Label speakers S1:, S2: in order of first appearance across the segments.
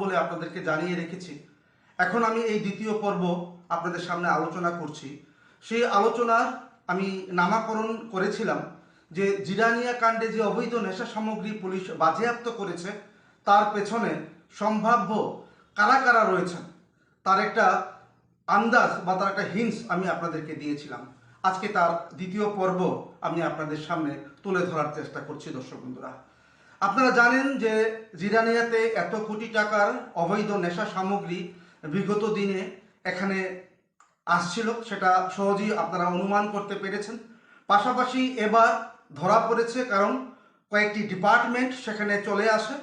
S1: বলে আপনাদেরকে জানিয়ে রেখেছি। এখন আমি এই দ্বিতীয় পর্ব আপনাদের সামনে আলোচনা করছি। সেই আলোচনার আমি নামাকরণ করেছিলাম যে জিরানিয়া কাণ্ডে যে অবৈধ নেশা সামগ্রী পুলিশ বাজেয়াপ্ত করেছে তার পেছনে সম্ভাব্য কারা কারা রয়েছেন তার একটা আন্দাজ বা তার একটা হিন্টস আমি আপনাদেরকে দিয়েছিলাম। আজকে তার দ্বিতীয় পর্ব আমি আপনাদের সামনে তুলে ধরার চেষ্টা করছি। দর্শক বন্ধুরা, আপনারা জানেন যে জিরানিয়াতে এত কোটি টাকার অবৈধ নেশা সামগ্রী বিগত দিনে এখানে আসছিল, সেটা সহজেই আপনারা অনুমান করতে পেরেছেন। পাশাপাশি এবার ধরা পড়েছে, কারণ কয়েকটি ডিপার্টমেন্ট সেখানে চলে আসে,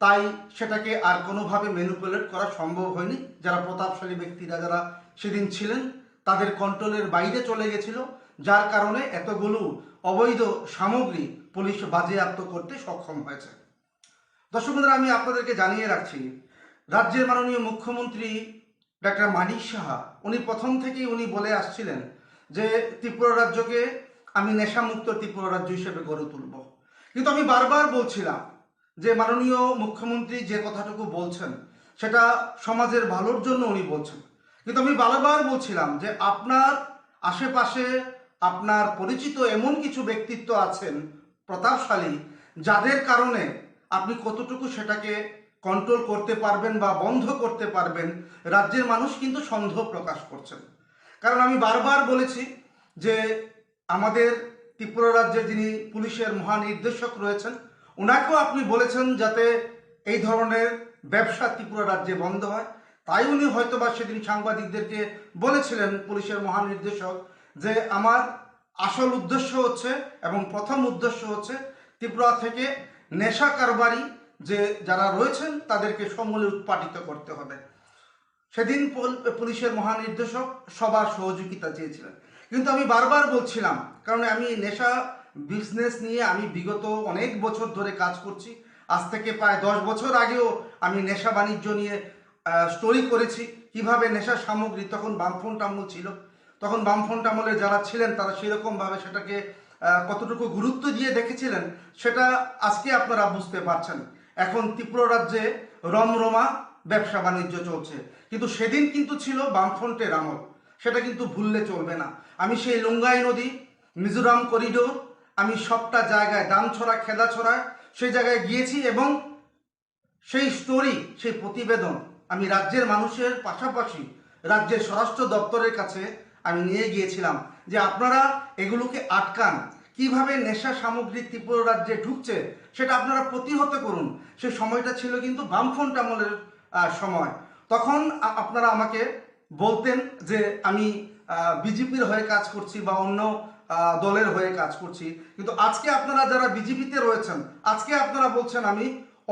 S1: তাই সেটাকে আর কোনোভাবে ম্যানিপুলেট করা সম্ভব হয়নি। যারা প্রতাপশালী ব্যক্তিরা যারা সেদিন ছিলেন তাদের কন্ট্রোলের বাইরে চলে গেছিল, যার কারণে এতগুলো অবৈধ সামগ্রী পুলিশ বাজেয়াপ্ত করতে সক্ষম হয়েছে। দর্শক বন্ধুরা, আমি আপনাদেরকে জানিয়ে রাখছি, রাজ্যের মাননীয় মুখ্যমন্ত্রী ডাক্তার মানিক সাহা উনি প্রথম থেকেই উনি বলে আসছিলেন যে ত্রিপুরা রাজ্যকে আমি নেশামুক্ত ত্রিপুরা রাজ্য হিসেবে গড়ে তুলব। কিন্তু আমি বারবার বলছিলাম যে মাননীয় মুখ্যমন্ত্রী যে কথাটুকু বলছেন সেটা সমাজের ভালোর জন্য উনি বলছেন, কিন্তু আমি বারবার বলছিলাম যে আপনার আশেপাশে আপনার পরিচিত এমন কিছু ব্যক্তিত্ব আছেন প্রতাপশালী, যাদের কারণে আপনি কতটুকু সেটাকে কন্ট্রোল করতে পারবেন বা বন্ধ করতে পারবেন, রাজ্যের মানুষ কিন্তু সন্দেহ প্রকাশ করছেন। কারণ আমি বারবার বলেছি যে আমাদের ত্রিপুরা রাজ্যে যিনি পুলিশের মহানির্দেশক রয়েছেন ওনাকেও আপনি বলেছেন যাতে এই ধরনের ব্যবসা ত্রিপুরা রাজ্যে বন্ধ হয়। তাই উনি হয়তোবা সেদিন সাংবাদিকদেরকে বলেছিলেন পুলিশের মহানির্দেশক যে আমার আসল উদ্দেশ্য হচ্ছে এবং প্রথম উদ্দেশ্য হচ্ছে ত্রিপুরা থেকে নেশা কারবারি যে যারা রয়েছেন তাদেরকে সমূলে উৎপাটিত করতে হবে। সেদিন পুলিশের মহানির্দেশক সবার সহযোগিতা চেয়েছিলেন, কিন্তু আমি বারবার বলছিলাম, কারণ আমি নেশা বিজনেস নিয়ে আমি বিগত অনেক বছর ধরে কাজ করছি। আজ থেকে প্রায় 10 বছর আগেও আমি নেশা বাণিজ্য নিয়ে স্টোরি করেছি, কিভাবে নেশা সামগ্রী, তখন বামফ্রন্ট আমল ছিল, তখন বামফ্রন্ট আমলে যারা ছিলেন তারা সেরকমভাবে সেটাকে কতটুকু গুরুত্ব দিয়ে দেখেছিলেন সেটা আজকে আপনারা বুঝতে পারছেন। এখন ত্রিপুরা রাজ্যে রমরমা ব্যবসা বাণিজ্য চলছে, কিন্তু সেদিন কিন্তু ছিল বামফ্রন্টের আমল, সেটা কিন্তু ভুললে চলবে না। আমি সেই লুঙ্গাই নদী, মিজোরাম করিডোর, আমি সবটা জায়গায়, দামছড়া খেলাছড়া, সেই জায়গায় গিয়েছি এবং সেই স্টোরি, সেই প্রতিবেদন আমি রাজ্যের মানুষের পাশাপাশি রাজ্যের স্বরাষ্ট্র দপ্তরের কাছে আমি নিয়ে গিয়েছিলাম যে আপনারা এগুলোকে আটকান, কিভাবে নেশা সামগ্রী ত্রিপুরা রাজ্যে ঢুকছে সেটা আপনারা প্রতিহত করুন। সেই সময়টা ছিল কিন্তু বামফ্রন্ট আমলের সময়। তখন আপনারা আমাকে বলতেন যে আমি বিজেপির হয়ে কাজ করছি বা অন্য দলের হয়ে কাজ করছি, কিন্তু আজকে আপনারা যারা বিজেপিতে রয়েছেন আজকে আপনারা বলছেন আমি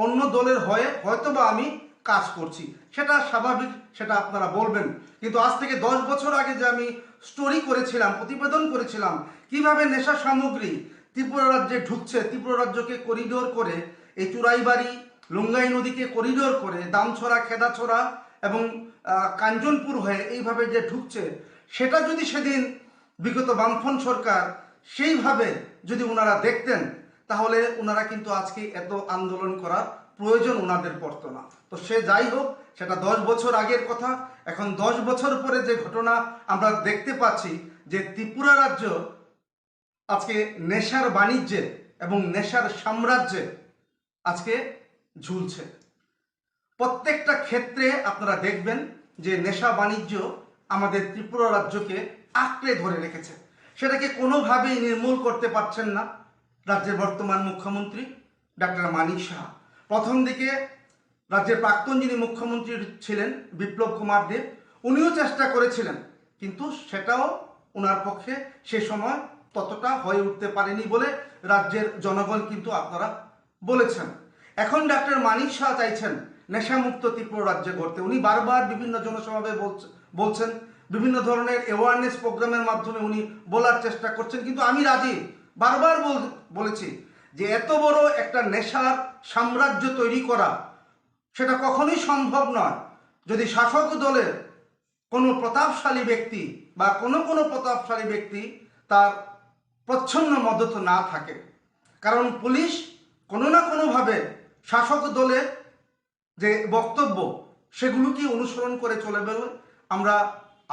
S1: অন্য দলের হয়ে হয়তোবা আমি কাজ করছি। সেটা স্বাভাবিক, সেটা আপনারা বলবেন, কিন্তু আজ থেকে 10 বছর আগে যে আমি স্টোরি করেছিলাম, প্রতিবেদন করেছিলাম কিভাবে নেশা সামগ্রী ত্রিপুরা রাজ্যে ঢুকছে, ত্রিপুরা রাজ্যকে করিডোর করে এই চুরাইবাড়ি লুঙ্গাই নদীকে করিডোর করে দামছড়া খেদাছড়া এবং কাঞ্চনপুর হয়ে এইভাবে যে ঢুকছে, সেটা যদি সেদিন বিগত বামফ্রন্ট সরকার সেইভাবে যদি ওনারা দেখতেন তাহলে ওনারা কিন্তু আজকে এত আন্দোলন করার প্রয়োজন ওনাদের পড়তো না। তো সে যাই হোক, সেটা 10 বছর আগের কথা। এখন 10 বছর পরে যে ঘটনা আমরা দেখতে পাচ্ছি যে ত্রিপুরা রাজ্য আজকে নেশার বাণিজ্যে এবং নেশার সাম্রাজ্যে আজকে ঝুলছে। প্রত্যেকটা ক্ষেত্রে আপনারা দেখবেন যে নেশা বাণিজ্য আমাদের ত্রিপুরা রাজ্যকে আঁকড়ে ধরে রেখেছে, সেটাকে কোনোভাবেই নির্মূল করতে পারছেন না রাজ্যের বর্তমান মুখ্যমন্ত্রী ডাক্তার মানিক সাহা। প্রথম দিকে রাজ্যের প্রাক্তন যিনি মুখ্যমন্ত্রী ছিলেন বিপ্লব কুমার দেব, উনিও চেষ্টা করেছিলেন, কিন্তু সেটাও ওনার পক্ষে সে সময় ততটা হয়ে উঠতে পারেনি বলে রাজ্যের জনগণ কিন্তু আপনারা বলেছেন। এখন ডাক্তার মানিক সাহা চাইছেন নেশামুক্ত ত্রিপুরা রাজ্যে গড়তে। উনি বারবার বিভিন্ন জনসভায় বলছেন, বিভিন্ন ধরনের অ্যাওয়ারনেস প্রোগ্রামের মাধ্যমে উনি বলার চেষ্টা করছেন, কিন্তু আমি রাজি। বারবার বলেছি যে এত বড় একটা নেশার সাম্রাজ্য তৈরি করা সেটা কখনোই সম্ভব নয় যদি শাসক দলের কোনো প্রতাপশালী ব্যক্তি বা কোনো প্রতাপশালী ব্যক্তি তার প্রচ্ছন্ন মদত না থাকে। কারণ পুলিশ কোনো না কোনোভাবে শাসক দলের যে বক্তব্য সেগুলো কি অনুসরণ করে চলে বলে আমরা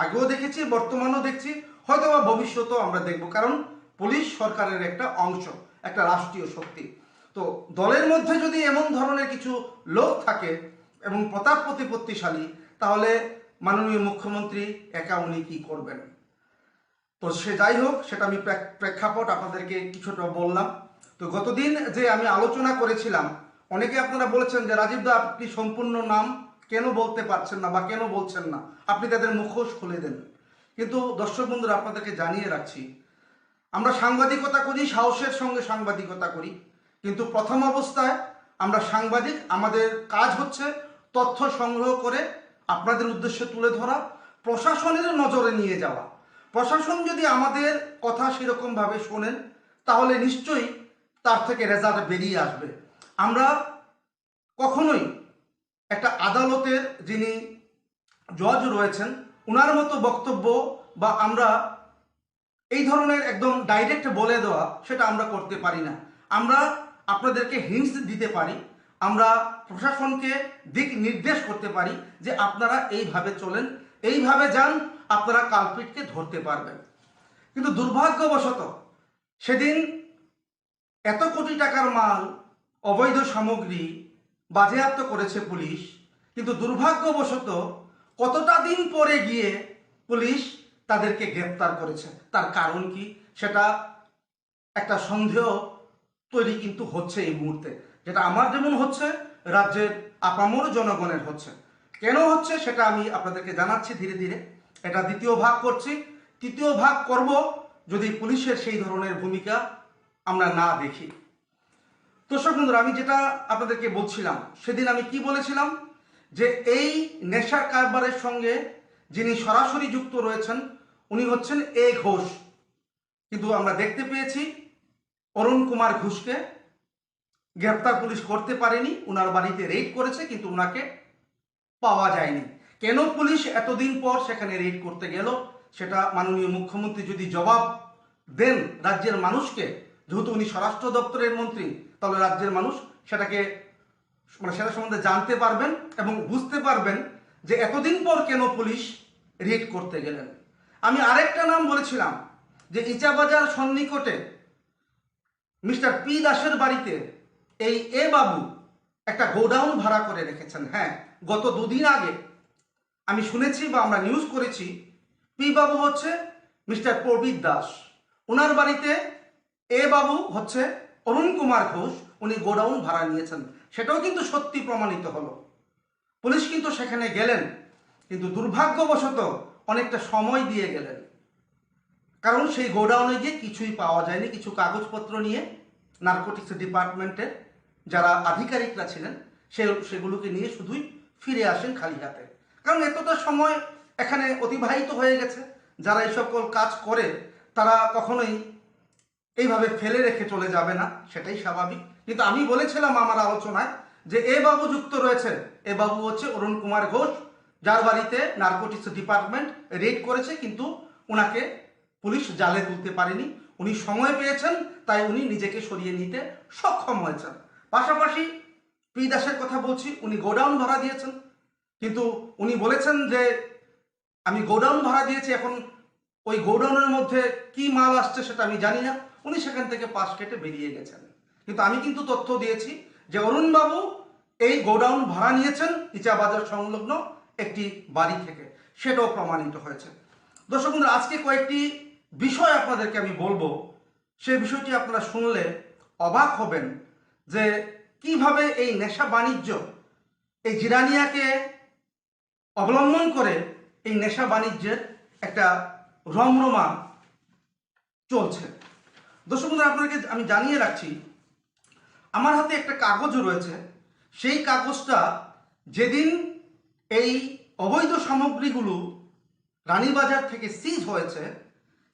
S1: আগেও দেখেছি, বর্তমানেও দেখছি, হয়তো বা ভবিষ্যতেও আমরা দেখব। কারণ পুলিশ সরকারের একটা অংশ, একটা রাষ্ট্রীয় শক্তি। তো দলের মধ্যে যদি এমন ধরনের কিছু লোক থাকে এবং প্রতাপ প্রতিপত্তিশালী, তাহলে মাননীয় মুখ্যমন্ত্রী একা উনি কি করবেন? তো সে যাই হোক, সেটা আমি প্রেক্ষাপট আপনাদেরকে কিছুটা বললাম। তো গতদিন যে আমি আলোচনা করেছিলাম, অনেকে আপনারা বলেছেন যে রাজীব দা আপনি সম্পূর্ণ নাম কেন বলতে পারছেন না বা কেন বলছেন না, আপনি তাদের মুখোশ খুলে দেন। কিন্তু দর্শক বন্ধুরা, আপনাদেরকে জানিয়ে রাখছি, আমরা সাংবাদিকতা করি, সাহসের সঙ্গে সাংবাদিকতা করি। কিন্তু প্রথম অবস্থায় আমরা সাংবাদিক, আমাদের কাজ হচ্ছে তথ্য সংগ্রহ করে আপনাদের উদ্দেশ্যে তুলে ধরা, প্রশাসনের নজরে নিয়ে যাওয়া। প্রশাসন যদি আমাদের কথা সেরকমভাবে শোনেন, তাহলে নিশ্চয়ই তার থেকে রেজাল্ট বেরিয়ে আসবে। আমরা কখনোই একটা আদালতের যিনি জজ রয়েছেন ওনার মতো বক্তব্য বা আমরা এই ধরনের একদম ডাইরেক্ট বলে দেওয়া, সেটা আমরা করতে পারি না। আমরা আপনাদেরকে হিন্টস দিতে পারি, আমরা প্রশাসনকে দিক নির্দেশ করতে পারি যে আপনারা এইভাবে চলেন, এইভাবে যান, আপনারা কালপিটকে ধরতে পারবেন। কিন্তু দুর্ভাগ্যবশত সেদিন এত কোটি টাকার মাল, অবৈধ সামগ্রী বাজেয়াপ্ত করেছে পুলিশ, কিন্তু দুর্ভাগ্যবশত কতটা দিন পরে গিয়ে পুলিশ তাদেরকে গ্রেপ্তার করেছে। তার কারণ কি, সেটা একটা সন্দেহ তৈরি কিন্তু হচ্ছে এই মুহূর্তে, যেটা আমার যেমন হচ্ছে, রাজ্যের আপামর জনগণের হচ্ছে। কেন হচ্ছে সেটা আমি আপনাদেরকে জানাচ্ছি ধীরে ধীরে। এটা দ্বিতীয় ভাগ করছি, তৃতীয় ভাগ করব যদি পুলিশের সেই ধরনের ভূমিকা আমরা না দেখি। দর্শক বন্ধুরা, আমি যেটা আপনাদেরকে বলছিলাম, সেদিন আমি কি বলেছিলাম, যে এই নেশার কারবারের সঙ্গে যিনি সরাসরি যুক্ত রয়েছেন উনি হচ্ছেন এ ঘোষ। কিন্তু আমরা দেখতে পেয়েছি অরুণ কুমার ঘোষকে গ্রেপ্তার পুলিশ করতে পারেনি, উনার বাড়িতে রেড করেছে কিন্তু উনাকে পাওয়া যায়নি। কেন পুলিশ এতদিন পর সেখানে রেড করতে গেল, সেটা মাননীয় মুখ্যমন্ত্রী যদি জবাব দেন রাজ্যের মানুষকে, যেহেতু উনি স্বরাষ্ট্র দপ্তরের মন্ত্রী, তাহলে রাজ্যের মানুষ সেটাকে সেটা সম্বন্ধে জানতে পারবেন এবং বুঝতে পারবেন যে এতদিন পর কেন পুলিশ রেড করতে গেলেন। আমি আরেকটা নাম বলেছিলাম যে ইচাবাজার সন্নিকটে মিস্টার পি দাসের বাড়িতে এই এ বাবু একটা গোডাউন ভাড়া করে রেখেছেন। হ্যাঁ, গত দুদিন আগে আমি শুনেছি বা আমরা নিউজ করেছি, পি বাবু হচ্ছে মিস্টার প্রবীর দাস, ওনার বাড়িতে এ বাবু হচ্ছে অরুণ কুমার ঘোষ, উনি গোডাউন ভাড়া নিয়েছেন। সেটাও কিন্তু সত্যি প্রমাণিত হলো। পুলিশ কিন্তু সেখানে গেলেন, কিন্তু দুর্ভাগ্যবশত অনেকটা সময় দিয়ে গেলেন, কারণ সেই গোডাউনে গিয়ে কিছুই পাওয়া যায়নি। কিছু কাগজপত্র নিয়ে নার্কোটিক্স ডিপার্টমেন্টের যারা আধিকারিকরা ছিলেন সেগুলোকে নিয়ে শুধুই ফিরে আসেন খালি হাতে। কারণ এতটা সময় এখানে অতিবাহিত হয়ে গেছে, যারা এই সকল কাজ করে তারা কখনোই এইভাবে ফেলে রেখে চলে যাবে না, সেটাই স্বাভাবিক। কিন্তু আমি বলেছিলাম আমার আলোচনায় যে এ বাবু যুক্ত রয়েছে, এ বাবু হচ্ছে অরুণ কুমার ঘোষ, যার বাড়িতে নার্কোটিক্স ডিপার্টমেন্ট রেড করেছে, কিন্তু ওনাকে পুলিশ জালে তুলতে পারেনি। উনি সময় পেয়েছেন, তাই উনি নিজেকে সরিয়ে নিতে সক্ষম হয়েছেন। পাশাপাশি পি দাসের কথা বলছি, উনি গোডাউন ভাড়া দিয়েছেন, কিন্তু উনি বলেছেন যে আমি গোডাউন ভাড়া দিয়েছি, এখন ওই গোডাউনের মধ্যে কি মাল আসছে সেটা আমি জানি না, উনি সেখান থেকে পাশ কেটে বেরিয়ে গেছেন। কিন্তু আমি কিন্তু তথ্য দিয়েছি যে অরুণবাবু এই গোডাউন ভাড়া নিয়েছেন ইচাবাজার সংলগ্ন একটি বাড়ি থেকে, সেটাও প্রমাণিত হয়েছে। দর্শক বন্ধুরা, আজকে কয়েকটি বিষয় আপনাদেরকে আমি বলবো, সেই বিষয়টি আপনারা শুনলে অবাক হবেন যে কিভাবে এই নেশা বাণিজ্য এই জিরানিয়াকে অবলম্বন করে এই নেশা বাণিজ্যের একটা রমরমা চলছে। দর্শক বন্ধুরা, আপনাদেরকে আমি জানিয়ে রাখছি, আমার হাতে একটা কাগজ রয়েছে। সেই কাগজটা যেদিন এই অবৈধ সামগ্রীগুলো রানীবাজার থেকে সিজ হয়েছে,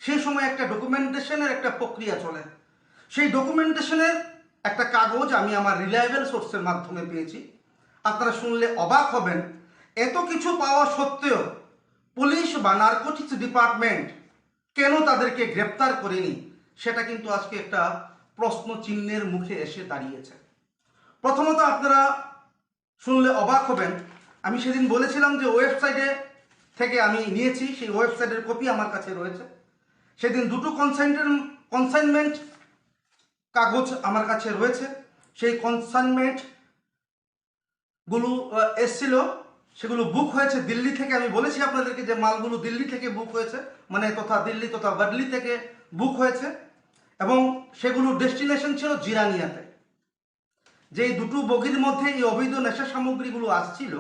S1: সেই সময় একটা ডকুমেন্টেশনের একটা প্রক্রিয়া চলে। সেই ডকুমেন্টেশনের একটা কাগজ আমি আমার রিলায়েবল সোর্সের মাধ্যমে পেয়েছি। আপনারা শুনলে অবাক হবেন, এত কিছু পাওয়া সত্ত্বেও পুলিশ বা নার্কোটিক্স ডিপার্টমেন্ট কেন তাদেরকে গ্রেপ্তার করেনি, সেটা কিন্তু আজকে একটা প্রশ্ন চিহ্নের মুখে এসে দাঁড়িয়েছে। প্রথমত আপনারা শুনলে অবাক হবেন। আমি সেদিন বলেছিলাম যে ওয়েবসাইটে থেকে আমি নিয়েছি, সেই ওয়েবসাইটের কপি আমার কাছে রয়েছে। সেদিন দুটো কনসাইনমেন্ট কাগজ আমার কাছে রয়েছে। সেই কনসাইনমেন্টগুলো এসছিল, সেগুলো বুক হয়েছে দিল্লি থেকে। আমি বলেছি আপনাদেরকে যে মালগুলো দিল্লি থেকে বুক হয়েছে, মানে তথা দিল্লি তথা বার্লি থেকে বুক হয়েছে, এবং সেগুলো ডেস্টিনেশন ছিল জিরানিয়াতে। যেই দুটো বগির মধ্যে এই অবৈধ নেশা সামগ্রীগুলো আসছিল,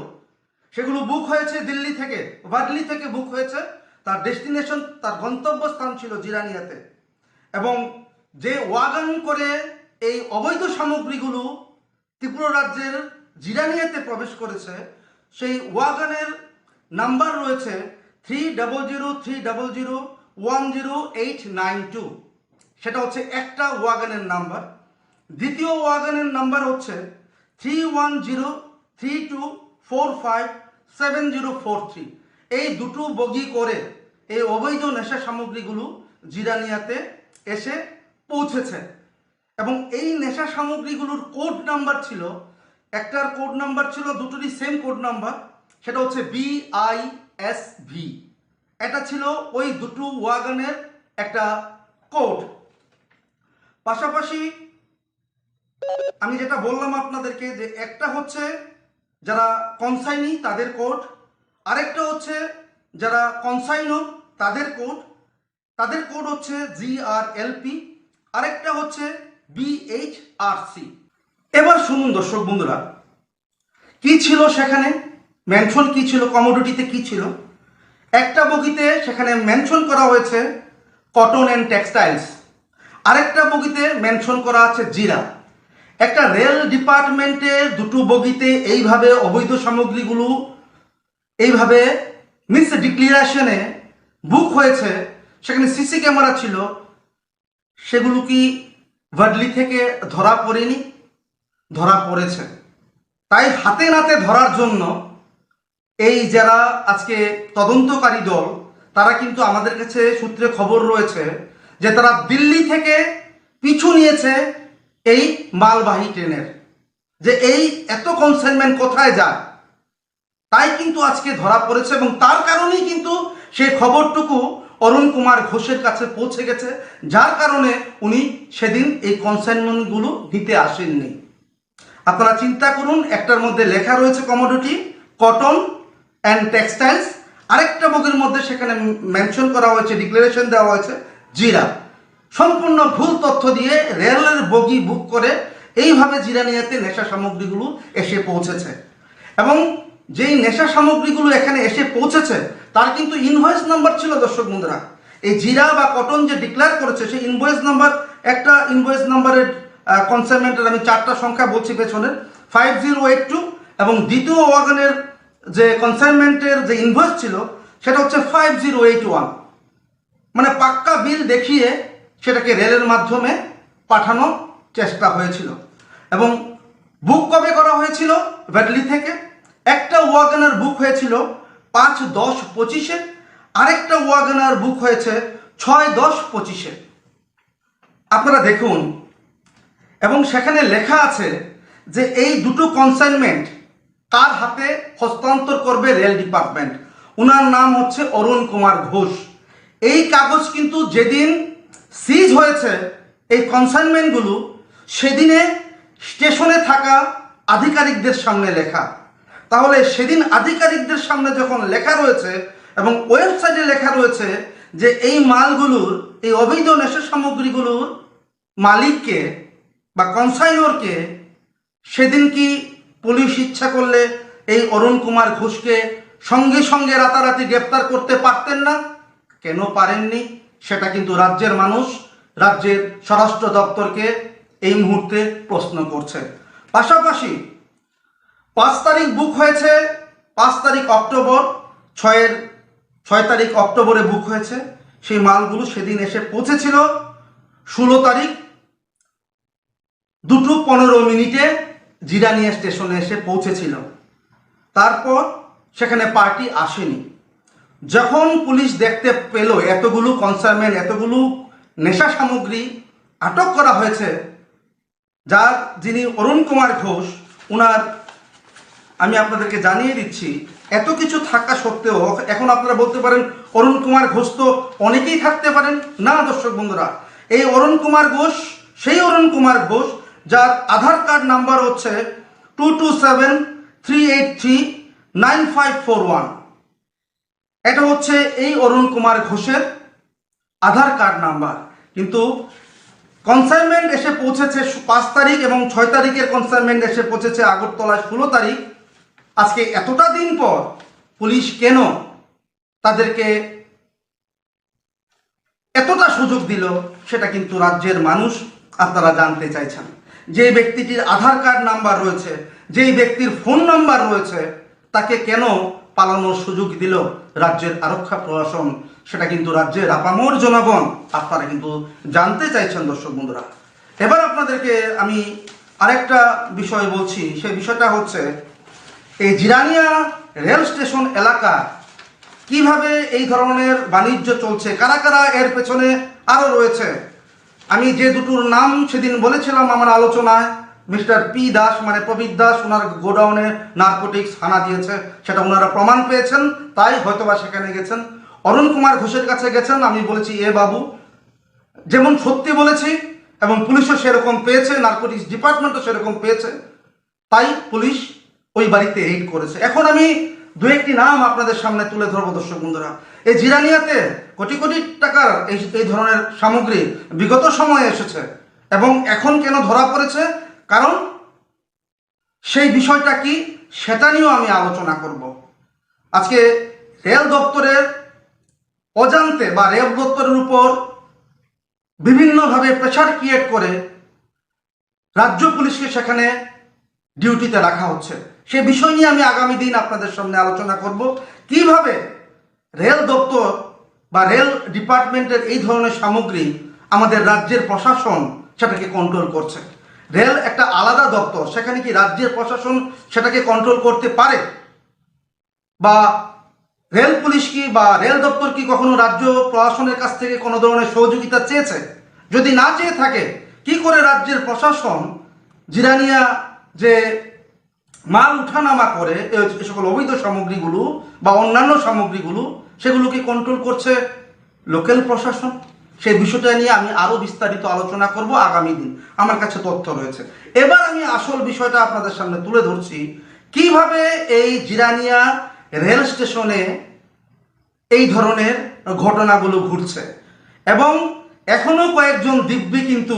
S1: সেগুলো বুক হয়েছে দিল্লি থেকে, বার্লি থেকে বুক হয়েছে। তার ডেস্টিনেশন, তার গন্তব্যস্থান ছিল জিরানিয়াতে। এবং যে ওয়াগন করে এই অবৈধ সামগ্রীগুলো ত্রিপুরা রাজ্যের জিরানিয়াতে প্রবেশ করেছে, সেই ওয়াগনের নাম্বার রয়েছে 300300100892। সেটা হচ্ছে একটা ওয়াগনের নাম্বার। দ্বিতীয় ওয়াগনের নাম্বার হচ্ছে 310324570043। এই দুটো বগি করে এই অবৈধ নেশা সামগ্রীগুলো জিরানিয়াতে এসে পৌঁছেছে। এবং এই নেশা সামগ্রীগুলোর কোড নাম্বার ছিল, একটার কোড নাম্বার ছিল, দুটোরই সেম কোড নাম্বার, সেটা হচ্ছে BISV। এটা ছিল ওই দুটো ওয়াগনের একটা কোড। পাশাপাশি আমি যেটা বললাম আপনাদেরকে, যে একটা হচ্ছে যারা কনসাইনি তাদের কোড, আরেকটা হচ্ছে যারা কনসাইনো তাদের কোড হচ্ছে GRLP, আরেকটা হচ্ছে BHRC। এবার শুনুন দর্শক বন্ধুরা, কি ছিল সেখানে মেনশন, কি ছিল কমোডিটিতে, কি ছিল। একটা বগিতে সেখানে মেনশন করা হয়েছে কটন অ্যান্ড টেক্সটাইলস, আরেকটা বগিতে মেনশন করা আছে জিরা। একটা রেল ডিপার্টমেন্টের দুটো বগিতে এইভাবে অবৈধ সামগ্রীগুলো এইভাবে মিস ডিক্লারেশনে বুক হয়েছে, সেখানে সিসি ক্যামেরা ছিল, সেগুলো কি ভাডলি থেকে ধরা পড়েনি? ধরা পড়েছে। তাই হাতে নাতে ধরার জন্য এই যারা আজকে তদন্তকারী দল, তারা কিন্তু আমাদের কাছে সূত্রে খবর রয়েছে যে তারা দিল্লি থেকে পিছু নিয়েছে এই মালবাহী ট্রেনের, যে এই এত কনসাইনমেন্ট কোথায় যায়, তাই কিন্তু আজকে ধরা পড়েছে। এবং তার কারণেই কিন্তু সেই খবরটুকু অরুণ কুমার ঘোষের কাছে পৌঁছে গেছে, যার কারণে উনি সেদিন এই কনসাইনমেন্টগুলো দিতে আসেননি। আপনারা চিন্তা করুন, একটার মধ্যে লেখা রয়েছে কমোডিটি কটন অ্যান্ড টেক্সটাইলস, আরেকটা বগির মধ্যে সেখানে মেনশন করা হয়েছে, ডিক্লারেশন দেওয়া হয়েছে জিরা। সম্পূর্ণ ভুল তথ্য দিয়ে রেলের বগি বুক করে এইভাবে জিরানিয়াতে নেশা সামগ্রীগুলো এসে পৌঁছেছে। এবং যেই নেশা সামগ্রীগুলো এখানে এসে পৌঁছেছে তার কিন্তু ইনভয়েস নাম্বার ছিল দর্শক বন্ধুরা। এই জিরা বা কটন যে ডিক্লেয়ার করেছে সেই ইনভয়েস নাম্বার, একটা ইনভয়েস নাম্বারের কনসাইনমেন্টের আমি চারটা সংখ্যা বলছি পেছনের, 5082, এবং দ্বিতীয় ওয়াগনের যে কনসাইনমেন্টের যে ইনভয়েস ছিল সেটা হচ্ছে 5081। মানে পাক্কা বিল দেখিয়ে সেটাকে রেলের মাধ্যমে পাঠানোর চেষ্টা হয়েছিল। এবং বুক কবে করা হয়েছিল? ভ্যাডলি থেকে। একটা ওয়াগনার বুক হয়েছিল 5-10-25-এ, আরেকটা ওয়াগনার বুক হয়েছে 6-10-25-এ। আপনারা দেখুন, এবং সেখানে লেখা আছে যে এই দুটো কনসাইনমেন্ট কার হাতে হস্তান্তর করবে রেল ডিপার্টমেন্ট। ওনার নাম হচ্ছে অরুণ কুমার ঘোষ। এই কাগজ কিন্তু যেদিন সিজ হয়েছে এই কনসাইনমেন্টগুলো, সেদিনে স্টেশনে থাকা আধিকারিকদের সামনে লেখা। তাহলে সেদিন আধিকারিকদের সামনে যখন লেখা রয়েছে এবং ওয়েবসাইটে লেখা রয়েছে যে এই মালগুলোর, এই অবৈধ নেশা সামগ্রীগুলোর মালিককে বা কনসাইনরকে, সেদিন কি পুলিশ ইচ্ছা করলে এই অরুণ কুমার ঘোষকে সঙ্গে সঙ্গে রাতারাতি গ্রেপ্তার করতে পারতেন না? কেন পারেননি সেটা কিন্তু রাজ্যের মানুষ, রাজ্যের স্বরাষ্ট্র দপ্তরকে এই মুহূর্তে প্রশ্ন করছে। পাশাপাশি 5 তারিখ বুক হয়েছে, 5 তারিখ অক্টোবর, 6 তারিখ অক্টোবরে বুক হয়েছে। সেই মালগুলো সেদিন এসে পৌঁছেছিল 16 তারিখ 2:15 জিরানিয়া স্টেশনে এসে পৌঁছেছিল। তারপর সেখানে পার্টি আসেনি। যখন পুলিশ দেখতে পেল এতগুলো কনসাইনমেন্ট, এতগুলো নেশা সামগ্রী আটক করা হয়েছে, যিনি অরুণ কুমার ঘোষ, ওনার আমি আপনাদেরকে জানিয়ে দিচ্ছি, এত কিছু থাকা সত্ত্বেও এখন আপনারা বলতে পারেন অরুণ কুমার ঘোষ তো অনেকেই থাকতে পারেন। না দর্শক বন্ধুরা, এই অরুণ কুমার ঘোষ সেই অরুণ কুমার ঘোষ যার আধার কার্ড নাম্বার হচ্ছে 2273839541। এটা হচ্ছে এই অরুণ কুমার ঘোষের আধার কার্ড নাম্বার। কিন্তু কনসাইনমেন্ট এসে পৌঁছেছে 5 তারিখ এবং 6 তারিখের কনসাইনমেন্ট এসে পৌঁছেছে আগরতলায় 16 তারিখ। আজকে এতটা দিন পর পুলিশ কেন তাদেরকে এতটা সুযোগ দিল, সেটা কিন্তু রাজ্যের মানুষ আপনারা জানতে চাইছেন। যে ব্যক্তিটির আধার কার্ড নাম্বার রয়েছে, যেই ব্যক্তির ফোন নাম্বার রয়েছে, তাকে কেন পালানোর সুযোগ দিল রাজ্যের আরক্ষা প্রশাসন, সেটা কিন্তু রাজ্যের আপামর জনগণ আপনারা কিন্তু জানতে চাইছেন দর্শক বন্ধুরা। এবার আপনাদেরকে আমি আরেকটা বিষয় বলছি, সেই বিষয়টা হচ্ছে এই জিরানিয়া রেল স্টেশন এলাকা কিভাবে এই ধরনের বাণিজ্য চলছে, কারা কারা এর পেছনে আরও রয়েছে। আমি যে দুটোর নাম সেদিন বলেছিলাম আমার আলোচনায়, মিস্টার পি দাস মানে প্রবীর দাস, ওনার গোডাউনে নার্কোটিক্স হানা দিয়েছে, সেটা ওনারা প্রমাণ পেয়েছেন, তাই হয়তোবা সেখানে গেছেন। অরুণ কুমার ঘোষের কাছে গেছেন, আমি বলেছি এ বাবু যেমন সত্যি বলেছি এবং পুলিশও সেরকম পেয়েছে, নার্কোটিক্স ডিপার্টমেন্টও সেরকম পেয়েছে, তাই পুলিশ ওই বাড়িতে রেড করেছে। এখন আমি দু একটি নাম আপনাদের সামনে তুলে ধরবো দর্শক বন্ধুরা। এই জিরানিয়াতে কোটি কোটি টাকার এই ধরনের সামগ্রী বিগত সময়ে এসেছে এবং এখন কেন ধরা পড়েছে, কারণ সেই বিষয়টা কি সেটা নিয়েও আমি আলোচনা করব। আজকে রেল দপ্তরের অজান্তে বা রেল দপ্তরের উপর বিভিন্নভাবে প্রেশার ক্রিয়েট করে রাজ্য পুলিশকে সেখানে ডিউটিতে রাখা হচ্ছে। সে বিষয় নিয়ে আমি আগামী দিন আপনাদের সামনে আলোচনা করব, কিভাবে রেল দপ্তর বা রেল ডিপার্টমেন্টের এই ধরনের সামগ্রী আমাদের রাজ্যের প্রশাসন সেটাকে কন্ট্রোল করছে। রেল একটা আলাদা দপ্তর, সেখানে কি রাজ্যের প্রশাসন সেটাকে কন্ট্রোল করতে পারে? বা রেল পুলিশ কি বা রেল দপ্তর কি কখনো রাজ্য প্রশাসনের কাছ থেকে কোনো ধরনের সহযোগিতা চেয়েছে? যদি না চেয়ে থাকে, কি করে রাজ্যের প্রশাসন জিরানিয়া যে মাল উঠানামা করে এ সকল অবৈধ সামগ্রীগুলো বা অন্যান্য সামগ্রীগুলো সেগুলোকে কন্ট্রোল করছে লোকাল প্রশাসন? সেই বিষয়টা নিয়ে আমি আরও বিস্তারিত আলোচনা করব আগামী দিন, আমার কাছে তথ্য রয়েছে। এবার আমি আসল বিষয়টা আপনাদের সামনে তুলে ধরছি, কিভাবে এই জিরানিয়া রেল স্টেশনে এই ধরনের ঘটনাগুলো ঘটছে এবং এখনো কয়েকজন দিব্যি কিন্তু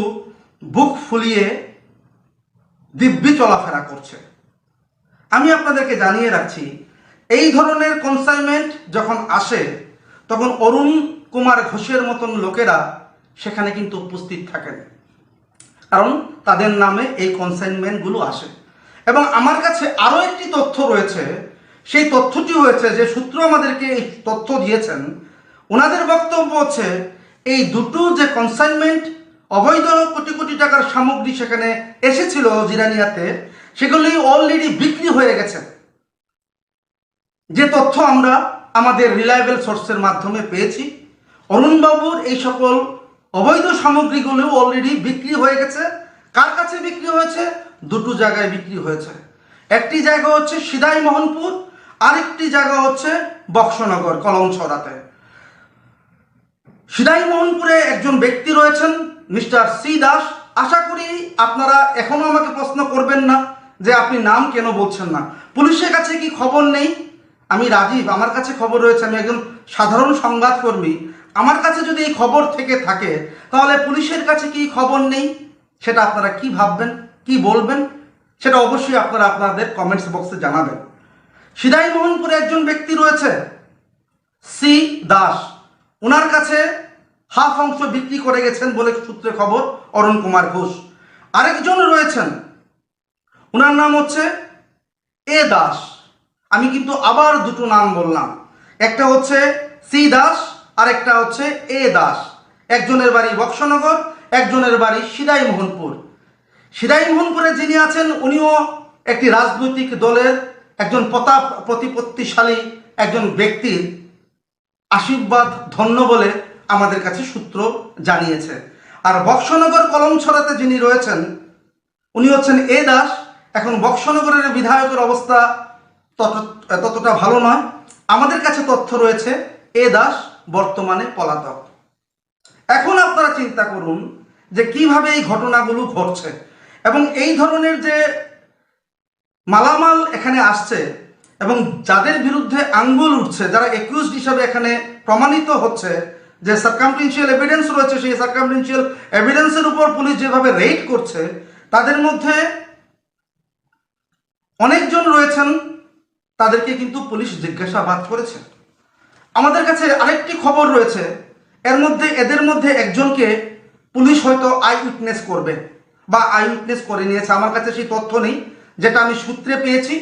S1: বুক ফুলিয়ে দিব্যি চলাফেরা করছে। আমি আপনাদেরকে জানিয়ে রাখছি, এই ধরনের কনসাইনমেন্ট যখন আসে তখন অরুণ কুমার ঘোষের মতন লোকেরা সেখানে কিন্তু উপস্থিত থাকেন, কারণ তাদের নামে এই কনসাইনমেন্টগুলো আসে। এবং আমার কাছে আরও একটি তথ্য রয়েছে, সেই তথ্যটি হয়েছে যে সূত্র আমাদেরকে এই তথ্য দিয়েছেন, ওনাদের বক্তব্য হচ্ছে এই দুটো যে কনসাইনমেন্ট অবৈধ কোটি কোটি টাকার সামগ্রী সেখানে এসেছিল জিরানিয়াতে, সেগুলি অলরেডি বিক্রি হয়ে গেছে। যে তথ্য আমরা আমাদের রিলায়েবল সোর্সের মাধ্যমে পেয়েছি, অরুণবাবুর এই সকল অবৈধ সামগ্রীগুলো অলরেডি বিক্রি হয়ে গেছে। কার কাছে বিক্রি হয়েছে? দুটো জায়গায় বিক্রি হয়েছে। একটি জায়গা হচ্ছে সিদাই মোহনপুর, আরেকটি জায়গা হচ্ছে বক্সনগর কলমছড়াতে। সিদাই মোহনপুরে একজন ব্যক্তি রয়েছেন মিস্টার সি দাস। আশা করি আপনারা এখনো আমাকে প্রশ্ন করবেন না যে আপনি নাম কেন বলছেন না। পুলিশের কাছে কি খবর নেই? আমি রাজীব, আমার কাছে খবর রয়েছে, আমি একজন সাধারণ সংবাদকর্মী। আমার কাছে যদি এই খবর থেকে থাকে, তাহলে পুলিশের কাছে কি খবর নেই? সেটা আপনারা কি ভাববেন, কি বলবেন, সেটা অবশ্যই আপনারা আপনাদের কমেন্টস বক্সে জানাবেন। সিদাই মোহনপুরে একজন ব্যক্তি রয়েছে সি দাস, ওনার কাছে হাফ অংশ বিক্রি করে গেছেন বলে সূত্রে খবর অরুণ কুমার ঘোষ। আরেকজন রয়েছেন, ওনার নাম হচ্ছে এ দাস। আমি কিন্তু আবার দুটো নাম বললাম, একটা হচ্ছে সি দাস আর একটা হচ্ছে এ দাস। একজনের বাড়ি বক্সনগর, একজনের বাড়ি সিদাই মোহনপুর। সিদাই মোহনপুরে যিনি আছেন উনিও একটি রাজনৈতিক দলের একজন প্রতিপত্তিশালী একজন ব্যক্তির আশীর্বাদ ধন্য বলে আমাদের কাছে সূত্র জানিয়েছে। আর বক্সনগর কলমছড়াতে যিনি রয়েছেন উনি হচ্ছেন এ দাস। এখন বক্সনগরের বিধায়কের অবস্থা ততটা ভালো নয়। আমাদের কাছে তথ্য রয়েছে এ দাস বর্তমানে পলাতক। এখন আপনারা চিন্তা করুন যে কিভাবে এই ঘটনাগুলো ঘটছে এবং এই ধরনের যে মালামাল এখানে আসছে এবং যাদের বিরুদ্ধে আঙ্গুল উঠছে, যারা একিউজড হিসাবে এখানে প্রমাণিত হচ্ছে, যে সার্কামটেনশিয়াল এভিডেন্স রয়েছে, সেই সার্কামটেনশিয়াল এভিডেন্সের উপর পুলিশ যেভাবে রেড করছে, তাদের মধ্যে অনেকজন রয়েছেন, তাদেরকে কিন্তু পুলিশ জিজ্ঞাসাবাদ করেছে। আমাদের কাছে আরেকটি খবর রয়েছে, এদের মধ্যে একজনকে পুলিশ হয়তো আই উইটনেস করবে বা আই উইটনেস করে নিয়েছে। আমার কাছে সেই তথ্য নেই, যেটা আমি সূত্রে পেয়েছি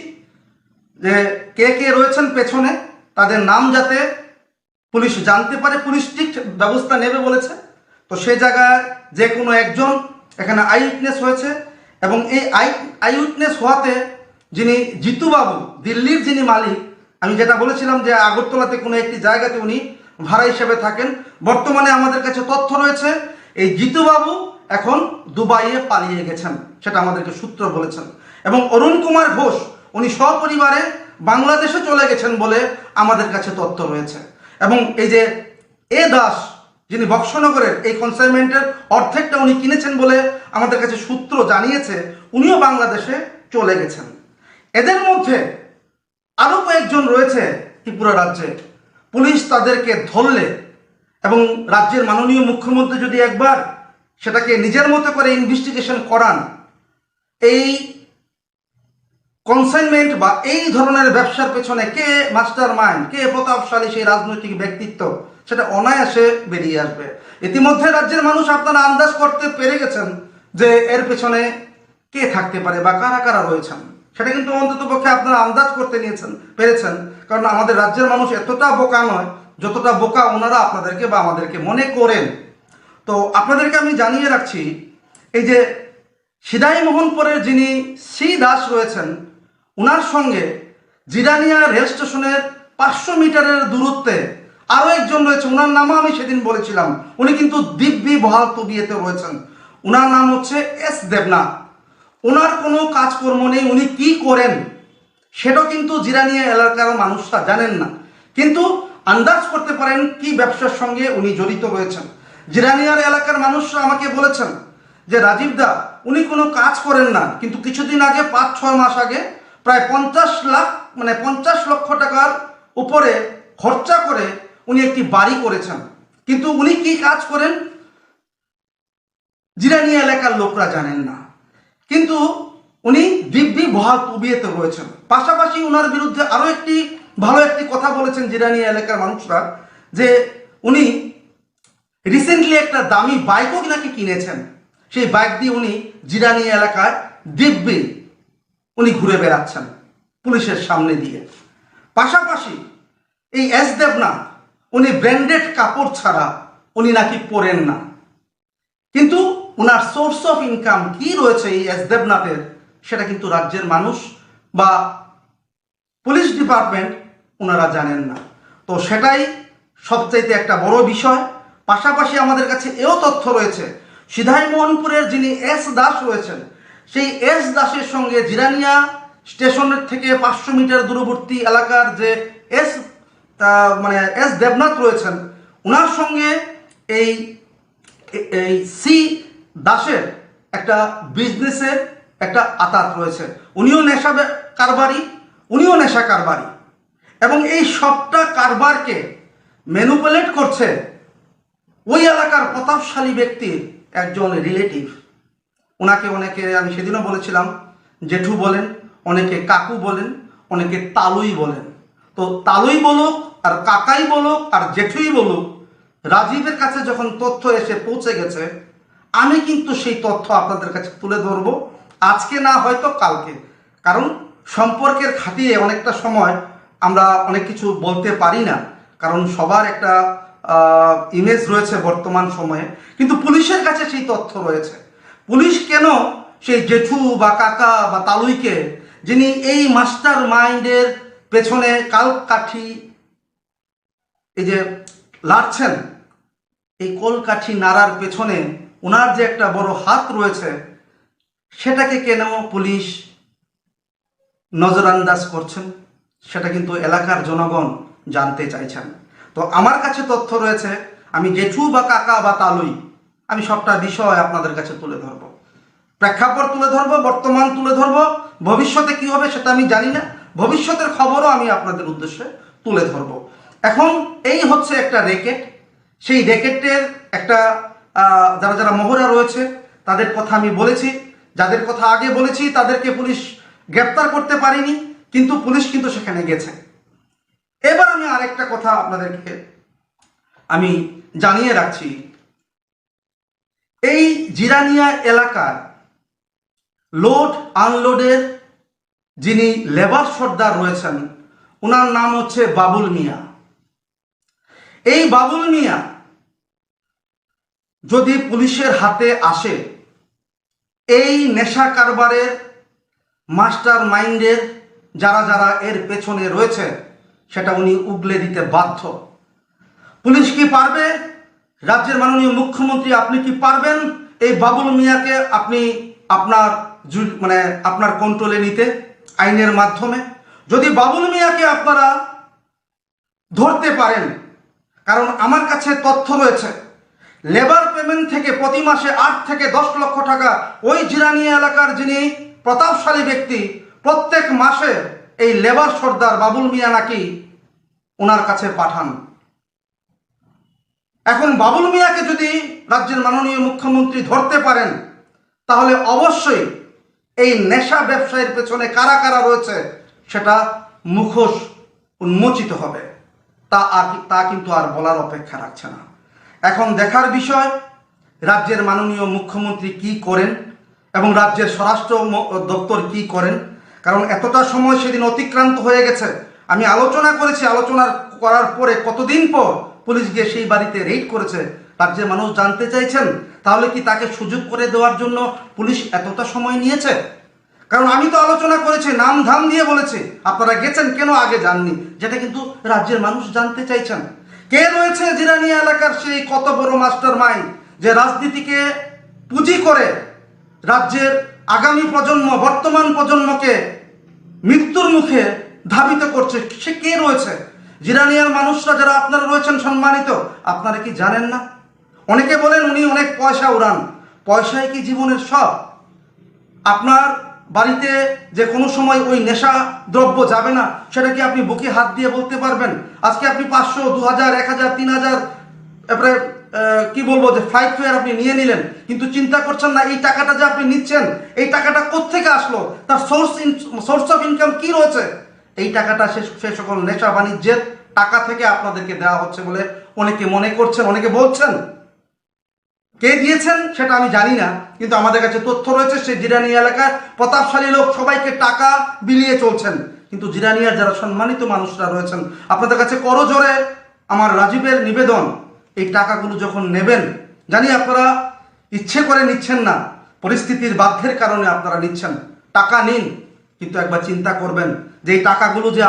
S1: যে কে কে রয়েছেন পেছনে, তাদের নাম যাতে পুলিশ জানতে পারে, পুলিশ স্ট্রিক্ট ব্যবস্থা নেবে বলেছে। তো সে জায়গায় যে কোনো একজন এখানে আই উইটনেস হয়েছে এবং এই আই উইটনেস হওয়াতে যিনি জিতুবাবু, দিল্লির যিনি মালিক, আমি যেটা বলেছিলাম যে আগরতলাতে কোনো একটি জায়গাতে উনি ভাড়া হিসেবে থাকেন, বর্তমানে আমাদের কাছে তথ্য রয়েছে এই জিতুবাবু এখন দুবাইয়ে পালিয়ে গেছেন, সেটা আমাদেরকে সূত্র বলেছেন। এবং অরুণ কুমার ঘোষ উনি সপরিবারে বাংলাদেশে চলে গেছেন বলে আমাদের কাছে তথ্য রয়েছে। এবং এই যে এ দাস, যিনি বক্সনগরের এই কনসাইনমেন্টের অর্ধেকটা উনি কিনেছেন বলে আমাদের কাছে সূত্র জানিয়েছে, উনিও বাংলাদেশে চলে গেছেন। এদের মধ্যে আরও কয়েকজন রয়েছে ত্রিপুরা রাজ্যে। পুলিশ তাদেরকে ধরলে এবং রাজ্যের মাননীয় মুখ্যমন্ত্রী যদি একবার সেটাকে নিজের মতো করে ইনভেস্টিগেশন করান, এই কনসাইনমেন্ট বা এই ধরনের ব্যবসার পেছনে কে মাস্টার মাইন্ড, কে প্রতাপশালী সেই রাজনৈতিক ব্যক্তিত্ব, সেটা অনায়াসে বেরিয়ে আসবে। ইতিমধ্যে রাজ্যের মানুষ আপনারা আন্দাজ করতে পেরে গেছেন যে এর পেছনে কে থাকতে পারে বা কারা কারা রয়েছেন, সেটা কিন্তু অন্তত পক্ষে আপনারা আন্দাজ করতে পেরেছেন। কারণ আমাদের রাজ্যের মানুষ এতটা বোকা নয় যতটা বোকা ওনারা আপনাদেরকে বা আমাদেরকে মনে করেন। তো আপনাদেরকে আমি জানিয়ে রাখছি, এই যে সিদাইমোহনপুরের যিনি সি দাস রয়েছেন, ওনার সঙ্গে জিরানিয়া রেল স্টেশনের 500 মিটারের দূরত্বে আরও একজন রয়েছে, ওনার নামও আমি সেদিন বলেছিলাম, উনি কিন্তু দিব্যি বহাল তবিয়েতে রয়েছেন। ওনার নাম হচ্ছে এস দেবনাথ। ওনার কোনো কাজকর্ম নেই, উনি কি করেন সেটাও কিন্তু জিরানিয়া এলাকার মানুষরা জানেন না, কিন্তু আন্দাজ করতে পারেন কি ব্যবসার সঙ্গে উনি জড়িত রয়েছেন। জিরানিয়ার এলাকার মানুষরা আমাকে বলেছেন যে রাজীব দা, উনি কোনো কাজ করেন না, কিন্তু কিছুদিন আগে 5-6 মাস আগে প্রায় 50 লক্ষ টাকার উপরে খরচা করে উনি একটি বাড়ি করেছেন। কিন্তু উনি কি কাজ করেন জিরানিয়া এলাকার লোকরা জানেন না, কিন্তু উনি দিব্যি বহাল তবিয়েতে রয়েছেন। পাশাপাশি ওনার বিরুদ্ধে আরও একটি ভালো একটি কথা বলেছেন জিরানিয়া এলাকার মানুষরা, যে উনি রিসেন্টলি একটা দামি বাইকও নাকি কিনেছেন, সেই বাইক দিয়ে উনি জিরানিয়া এলাকায় দিব্যি উনি ঘুরে বেড়াচ্ছেন পুলিশের সামনে দিয়ে। পাশাপাশি এই এস দেবনাথ, উনি ব্র্যান্ডেড কাপড় ছাড়া উনি নাকি পরেন না, কিন্তু ওনার সোর্স অফ ইনকাম কি রয়েছে এই এস দেবনাথের, সেটা কিন্তু রাজ্যের মানুষ বা পুলিশ ডিপার্টমেন্ট ওনারা জানেন না। তো সেটাই সবচাইতে একটা বড় বিষয়। পাশাপাশি আমাদের কাছে এও তথ্য রয়েছে, সিধাইমোহনপুরের যিনি এস দাস রয়েছেন, সেই এস দাসের সঙ্গে জিরানিয়া স্টেশনের থেকে 500 মিটার দূরবর্তী এলাকার যে এস দেবনাথ রয়েছেন, ওনার সঙ্গে এই সি দাসের একটা বিজনেসের একটা আতাত রয়েছে। উনিও নেশা কারবারি, উনিও নেশা কারবারি, এবং এই সবটা কারবারকে ম্যানিপুলেট করছে ওই এলাকার প্রতাপশালী ব্যক্তির একজন রিলেটিভ। ওনাকে অনেকে, আমি সেদিনও বলেছিলাম, জেঠু বলেন, অনেকে কাকু বলেন, অনেকে তালুই বলেন। তো তালুই বলুক আর কাকাই বলুক আর জেঠুই বলুক, রাজীবের কাছে যখন তথ্য এসে পৌঁছে গেছে, আমি কিন্তু সেই তথ্য আপনাদের কাছে তুলে ধরবো, আজকে না হয়তো কালকে। কারণ সম্পর্কের খাতিরে অনেকটা সময় আমরা অনেক কিছু বলতে পারি না, কারণ সবার একটা ইমেজ রয়েছে বর্তমান সময়ে, কিন্তু পুলিশের কাছে সেই তথ্য রয়েছে। পুলিশ কেন সেই জেঠু বা কাকা বা তালুইকে, যিনি এই মাস্টার মাইন্ডের পেছনে কালকাঠি এই যে লাড়ছেন, এই কলকাঠি নাড়ার পেছনে ওনার যে একটা বড় হাত রয়েছে, সেটাকে কেন পুলিশ নজরআন্দাজ করছেন, সেটা কিন্তু এলাকার জনগণ জানতে চাইছেন। তো আমার কাছে তথ্য রয়েছে, আমি জেঠু বা কাকা বা তালুই, আমি সবটা বিষয় আপনাদের কাছে তুলে ধরব, প্রেক্ষাপট তুলে ধরব, বর্তমান তুলে ধরব, ভবিষ্যতে কি হবে সেটা আমি জানি না, ভবিষ্যতের খবরও আমি আপনাদের উদ্দেশ্যে তুলে ধরব। এখন এই হচ্ছে একটা র্যাকেট, সেই র্যাকেটের একটা যারা যারা মহড়া রয়েছে তাদের কথা আমি বলেছি, যাদের কথা আগে বলেছি তাদেরকে পুলিশ গ্রেপ্তার করতে পারেনি, কিন্তু পুলিশ কিন্তু সেখানে গেছে। এবার আমি আরেকটা কথা আপনাদেরকে আমি জানিয়ে রাখছি, এই জিরানিয়া এলাকার লোড আনলোডের যিনি লেবার সর্দার রয়েছেন ওনার নাম হচ্ছে বাবুল মিয়া। এই বাবুল মিয়া যদি পুলিশের হাতে আসে, এই নেশা কারবারের মাস্টার মাইন্ডের যারা যারা এর পেছনে রয়েছে সেটা উনি উগলে দিতে বাধ্য। পুলিশ কি পারবে? রাজ্যের মাননীয় মুখ্যমন্ত্রী আপনি কি পারবেন এই বাবুল মিয়াকে আপনি আপনার কন্ট্রোলে নিতে আইনের মাধ্যমে? যদি বাবুল মিয়াকে আপনারা ধরতে পারেন, কারণ আমার কাছে তথ্য রয়েছে লেবার পেমেন্ট থেকে প্রতি মাসে 8 থেকে 10 লক্ষ টাকা ওই জিরানিয়া এলাকার যিনি প্রতাপশালী ব্যক্তি প্রত্যেক মাসে এই লেবার সর্দার বাবুল মিয়া নাকি ওনার কাছে পাঠান। এখন বাবুল মিয়াকে যদি রাজ্যের মাননীয় মুখ্যমন্ত্রী ধরতে পারেন, তাহলে অবশ্যই এই নেশা ব্যবসায়ের পেছনে কারা কারা রয়েছে সেটা মুখোশ উন্মোচিত হবে। তা কিন্তু আর বলার অপেক্ষা রাখছে না। এখন দেখার বিষয় রাজ্যের মাননীয় মুখ্যমন্ত্রী কি করেন এবং রাজ্যের স্বরাষ্ট্র দপ্তর কি করেন, কারণ এতটা সময় সেদিন অতিক্রান্ত হয়ে গেছে। আমি আলোচনা করেছি, আলোচনা করার পরে কতদিন পর পুলিশ গিয়ে সেই বাড়িতে রেড করেছে, রাজ্যের মানুষ জানতে চাইছেন তাহলে কি তাকে সুযোগ করে দেওয়ার জন্য পুলিশ এতটা সময় নিয়েছে? কারণ আমি তো আলোচনা করেছি, নাম ধাম দিয়ে বলেছি আপনারা গেছেন কেন আগে যাননি, যেটা কিন্তু রাজ্যের মানুষ জানতে চাইছেন। কে রয়েছে জিরানিয়া এলাকার সেই কত বড় মাস্টার মাইন্ড যে রাজনীতিকে পুঁজি করে রাজ্যের আগামী প্রজন্ম বর্তমান প্রজন্মকে মৃত্যুর মুখে ধাবিত করছে, সে কে রয়েছে? জিরানিয়ার মানুষরা যারা আপনারা রয়েছেন সম্মানিত, আপনারা কি জানেন না? অনেকে বলেন উনি অনেক পয়সা উড়ান, পয়সায় কি জীবনের সব? আপনার বাড়িতে যে কোনো সময় ওই নেশা দ্রব্য যাবে না সেটা কি আপনি বুকে হাত দিয়ে বলতে পারবেন? আজকে আপনি 500, 2000, 1000, 3000 এরপরে কি বলবো যে ফ্লাইট ফেয়ার আপনি নিয়ে নিলেন, কিন্তু চিন্তা করছেন না এই টাকাটা যে আপনি নিচ্ছেন এই টাকাটা কোত্থেকে আসলো, তার সোর্স অফ ইনকাম কি রয়েছে? এই টাকাটা সে সকল নেশা বাণিজ্যের টাকা থেকে আপনাদেরকে দেওয়া হচ্ছে বলে অনেকে মনে করছেন, অনেকে বলছেন। কে দিয়েছেন সেটা আমি জানি না, কিন্তু আমাদের কাছে তথ্য রয়েছে সেই জিরানিয়া এলাকায় প্রতাপশালী লোক সবাইকে টাকা বিলিয়ে চলছেন। কিন্তু জিরানিয়ার যারা সম্মানিত মানুষরা রয়েছেন, আপনাদের কাছে করজোরে আমার রাজীবের নিবেদন, এই টাকাগুলো যখন নেবেন, জানি আপনারা ইচ্ছে করে নিচ্ছেন না, পরিস্থিতির বাধ্যের কারণে আপনারা নিচ্ছেন, টাকা নিন, কিন্তু একবার চিন্তা করবেন যে এই টাকাগুলো যে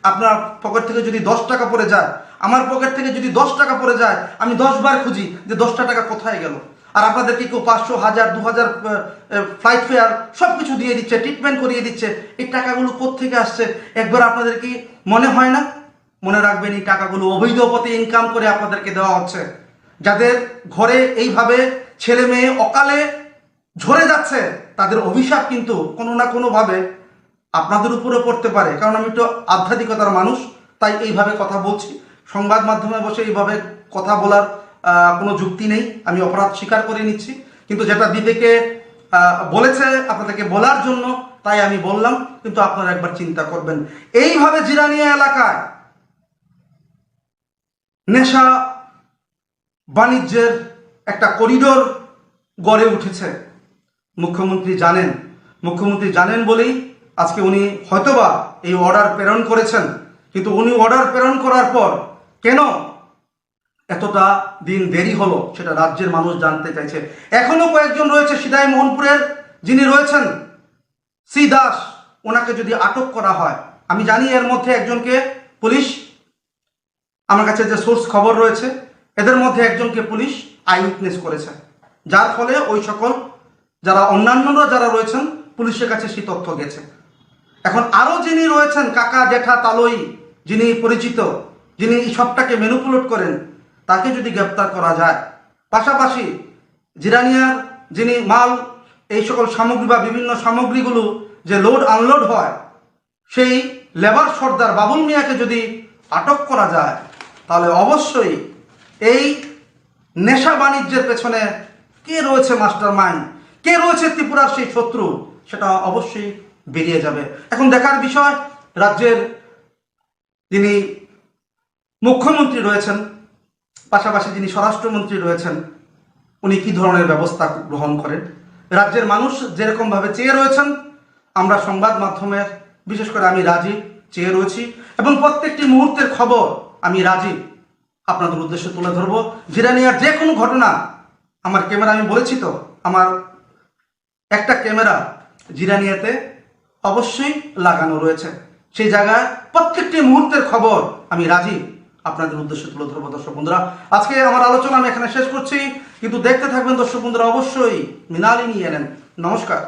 S1: আপনার পকেট থেকে যদি 10 টাকা পড়ে যায়, আমার পকেট থেকে যদি 10 টাকা পড়ে যায়, আমি 10 বার খুঁজি যে 10টা টাকা কোথায় গেল। আর আপনাদেরকে কেউ 500, 1000, 2000 ফ্লাইট ফেয়ার সব কিছু দিয়ে দিচ্ছে, ট্রিটমেন্ট করিয়ে দিচ্ছে, এই টাকাগুলো কোত্থেকে আসছে একবার আপনাদের কি মনে হয় না? মনে রাখবেন এই টাকাগুলো অবৈধ পথে ইনকাম করে আপনাদেরকে দেওয়া হচ্ছে। যাদের ঘরে এইভাবে ছেলে মেয়ে অকালে ঝরে যাচ্ছে তাদের অভিশাপ কিন্তু কোনো না কোনোভাবে আপনাদের উপরে পড়তে পারে। কারণ আমি তো আধ্যাত্মিকতার মানুষ, তাই এইভাবে কথা বলছি। সংবাদ মাধ্যমে বসে এইভাবে কথা বলার কোনো যুক্তি নেই, আমি অপরাধ স্বীকার করে নিচ্ছি, কিন্তু যেটা বিবেকে বলেছে আপনাদেরকে বলার জন্য তাই আমি বললাম। কিন্তু আপনারা একবার চিন্তা করবেন, এইভাবে জিরানিয়া এলাকায় নেশা বাণিজ্যের একটা করিডোর গড়ে উঠেছে। মুখ্যমন্ত্রী জানেন বলেই আজকে উনি হয়তোবা এই অর্ডার প্রেরণ করেছেন, কিন্তু উনি অর্ডার প্রেরণ করার পর কেন এতটা দিন দেরি হলো সেটা রাজ্যের মানুষ জানতে চাইছে। এখনো কয়েকজন রয়েছে সিদাই মোহনপুরের যিনি রয়েছেন শ্রী দাস, ওনাকে যদি আটক করা হয়, আমি জানি এর মধ্যে একজনকে পুলিশ, আমার কাছে যে সোর্স খবর রয়েছে এদের মধ্যে একজনকে পুলিশ আই উইটনেস করেছে, যার ফলে ওই সকল যারা অন্যান্যরা যারা রয়েছেন পুলিশের কাছে সেই তথ্য গেছে। এখন আরও যিনি রয়েছেন কাকা জেঠা তালই, যিনি পরিচিত, যিনি এই সবটাকে ম্যানিপুলেট করেন, তাকে যদি গ্রেপ্তার করা যায়, পাশাপাশি জিরানিয়ার যিনি মাল এই সকল সামগ্রী বা বিভিন্ন সামগ্রীগুলো যে লোড আনলোড হয়, সেই লেবার সর্দার বাবুল মিয়াকে যদি আটক করা যায়, তাহলে অবশ্যই এই নেশা বাণিজ্যের পেছনে কে রয়েছে মাস্টার মাইন্ড, কে রয়েছে ত্রিপুরার সেই শত্রু, সেটা অবশ্যই বেরিয়ে যাবে। এখন দেখার বিষয়, রাজ্যের যিনি মুখ্যমন্ত্রী রয়েছেন, পাশাপাশি যিনি স্বরাষ্ট্রমন্ত্রী রয়েছেন, উনি কী ধরনের ব্যবস্থা গ্রহণ করেন। রাজ্যের মানুষ যেরকমভাবে চেয়ে রয়েছেন, আমরা সংবাদ মাধ্যমের, বিশেষ করে আমি রাজীব, চেয়ে রয়েছি এবং প্রত্যেকটি মুহূর্তের খবর আমি রাজীব আপনাদের উদ্দেশ্যে তুলে ধরবো। জিরানিয়ার যে কোনো ঘটনা, আমার ক্যামেরা, আমি বলেছি তো, আমার একটা ক্যামেরা জিরানিয়াতে অবশ্যই লাগানো রয়েছে, সেই জায়গায় প্রত্যেকটি মুহূর্তের খবর আমি রাজীব আপনাদের উদ্দেশ্যে তুলে ধরবো। দর্শক বন্ধুরা, আজকে আমার আলোচনা আমি এখানে শেষ করছি, কিন্তু দেখতে থাকবেন দর্শক বন্ধুরা, অবশ্যই মৃণালিনী এলেন। নমস্কার।